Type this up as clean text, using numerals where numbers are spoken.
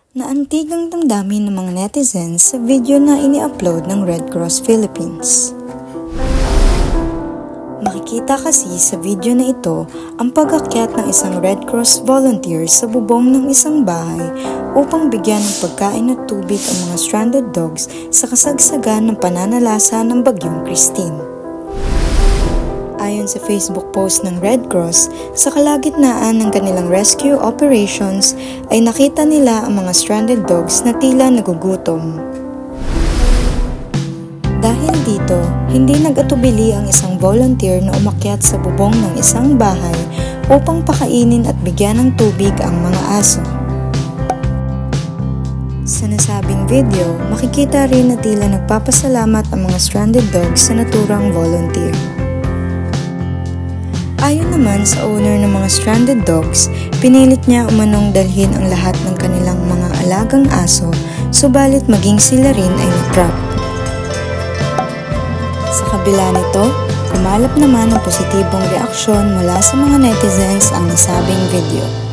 Naantig ang damdamin ng mga netizens sa video na ini-upload ng Red Cross Philippines. Makikita kasi sa video na ito ang pag-akyat ng isang Red Cross volunteer sa bubong ng isang bahay upang bigyan ng pagkain at tubig ang mga stranded dogs sa kasagsagan ng pananalasa ng Bagyong Christine. Ayon sa Facebook post ng Red Cross, sa kalagitnaan ng kanilang rescue operations ay nakita nila ang mga stranded dogs na tila nagugutom. Dahil dito, hindi nag-atubili ang isang volunteer na umakyat sa bubong ng isang bahay upang pakainin at bigyan ng tubig ang mga aso. Sa nasabing video, makikita rin na tila nagpapasalamat ang mga stranded dogs sa naturang volunteer. Ayon naman sa owner ng mga stranded dogs, pinilit niya umanong dalhin ang lahat ng kanilang mga alagang aso, subalit maging sila rin ay natrap. Sa kabila nito, kumalap naman ang positibong reaksyon mula sa mga netizens ang nasabing video.